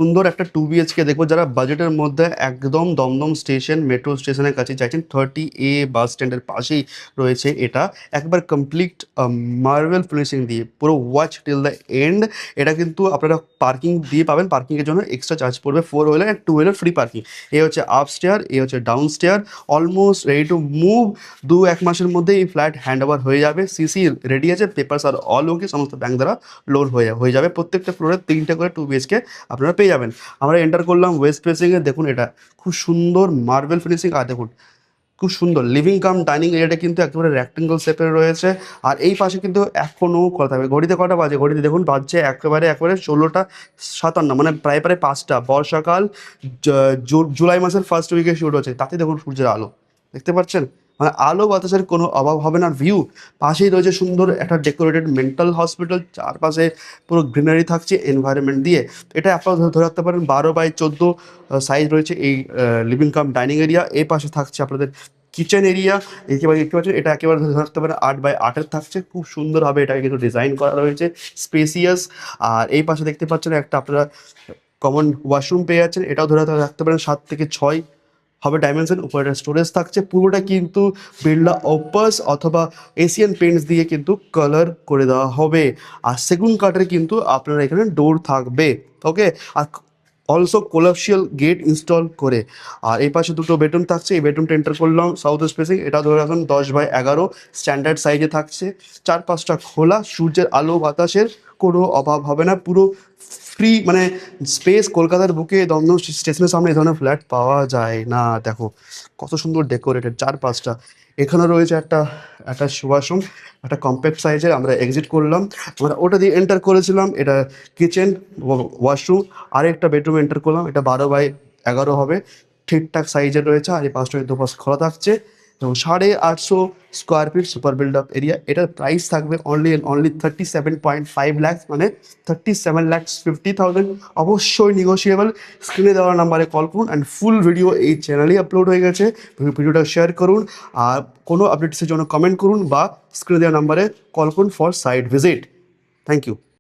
সুন্দর একটা 2 BHK দেখবো যারা বাজেটের মধ্যে একদম দমদম স্টেশন মেট্রো স্টেশনের কাছে চাইছেন। 30A বাস স্ট্যান্ডের পাশেই রয়েছে এটা, একবার কমপ্লিট মার্বেল ফিনিশিং দিয়ে পুরো ওয়াচ টিল দ্য এন্ড। এটা কিন্তু আপনারা পার্কিং দিয়ে পাবেন, পার্কিংয়ের জন্য এক্সট্রা চার্জ পড়বে, 4 wheeler and 2 wheeler free parking. এ হচ্ছে আপ স্টেয়ার, এ হচ্ছে down stair, almost ready to move. 2-1 মাসের মধ্যে এই ফ্ল্যাট হ্যান্ড ওভার হয়ে যাবে, সিসি রেডি আছে, পেপারস আর অল ওকে, সমস্ত ব্যাংক দ্বারা লোন হয়ে যাবে। প্রত্যেকটা ফ্লোরে 3টে করে 2 BHK আপনারা পেয়ে যাবেন। আমরা এন্টার করলাম ওয়েস্ট ফেসিংয়ে, দেখুন এটা খুব সুন্দর মার্বেল ফিনিশিং, আর দেখুন খুব সুন্দর লিভিং কাম ডাইনিং এরিয়াটা কিন্তু একেবারে রেক্টেঙ্গল শেপের রয়েছে। আর এই পাশে কিন্তু এখনও কথা হবে, ঘড়িতে কটা বাজে, ঘড়িতে দেখুন বাজছে একেবারে 16টা 57, মানে প্রায় 5টা। বর্ষাকাল, জুলাই মাসের ফার্স্ট উইকে শুরু হচ্ছে, তাতে দেখুন সূর্যের আলো দেখতে পাচ্ছেন, মানে আলো বাতাসের কোনো অভাব হবে না। ভিউ পাশেই রয়েছে সুন্দর একটা ডেকোরেটেড মেন্টাল হসপিটাল, চারপাশে পুরো গ্রিনারি থাকছে এনভায়রনমেন্ট দিয়ে। এটা আপনারা ধরে রাখতে পারেন 12x14 সাইজ রয়েছে এই লিভিং কাম ডাইনিং এরিয়া। এই পাশে থাকছে আপনাদের কিচেন এরিয়া, একেবারে দেখতে পাচ্ছেন এটা একেবারে ধরে রাখতে পারেন 8x8-এর থাকছে, খুব সুন্দরভাবে এটাকে কিন্তু ডিজাইন করা রয়েছে, স্পেসিয়াস। আর এই পাশে দেখতে পাচ্ছেন একটা আপনারা কমন ওয়াশরুম পেয়ে যাচ্ছেন, এটাও ধরে রাখতে পারেন 7 থেকে 6 হবে ডাইমেনশন। উপরে স্টোরেজ থাকছে, পুরোটা কিন্তু বিড়লা ওপাস অথবা এশিয়ান পেন্টস দিয়ে কিন্তু কালার করে দেওয়া হবে। আর সেগুন কাঠের কিন্তু আপনারা এখানে ডোর থাকবে, ওকে। আর অলসো কোলাপশিয়াল গেট ইনস্টল করে। আর এই পাশে দুটো বেডরুম থাকছে, এই বেডরুমটা এন্টার করলাম সাউথ স্পেসিং, এটা ধরে রাখুন 10x11 স্ট্যান্ডার্ড সাইজে থাকছে। 4-5টা খোলা, সূর্যের আলো বাতাসের কোনো অভাব হবে না, পুরো ফ্রি মানে স্পেস। কলকাতার বুকে দমদম স্টেশনের সামনে এই ধরনের ফ্ল্যাট পাওয়া যায় না। দেখো কত সুন্দর ডেকোরেটেড 4-5টা। এখানে রয়েছে একটা ওয়াশরুম, একটা কম্প্যাক্ট সাইজের। আমরা এক্সিট করলাম, আমরা ওটা দিয়ে এন্টার করেছিলাম, এটা কিচেন ওয়াশরুম। আর একটা বেডরুম এন্টার করলাম, এটা 12x11 হবে, ঠিকঠাক সাইজের রয়েছে। আর এই পাঁচটা দুপাশ খোলা থাকছে এবং 850 square feet super build up area. এটার প্রাইস থাকবে অনলি 37.5 lakhs, মানে 37,50,000। অবশ্যই নেগোশিয়েবল। স্ক্রিনে দেওয়ার নাম্বারে কল করুন অ্যান্ড ফুল ভিডিও এই চ্যানেলেই আপলোড হয়ে গেছে, ভিডিওটা শেয়ার করুন। আর কোনো আপডেটসের জন্য কমেন্ট করুন বা স্ক্রিনে দেওয়া নাম্বারে কল করুন for site visit. Thank you.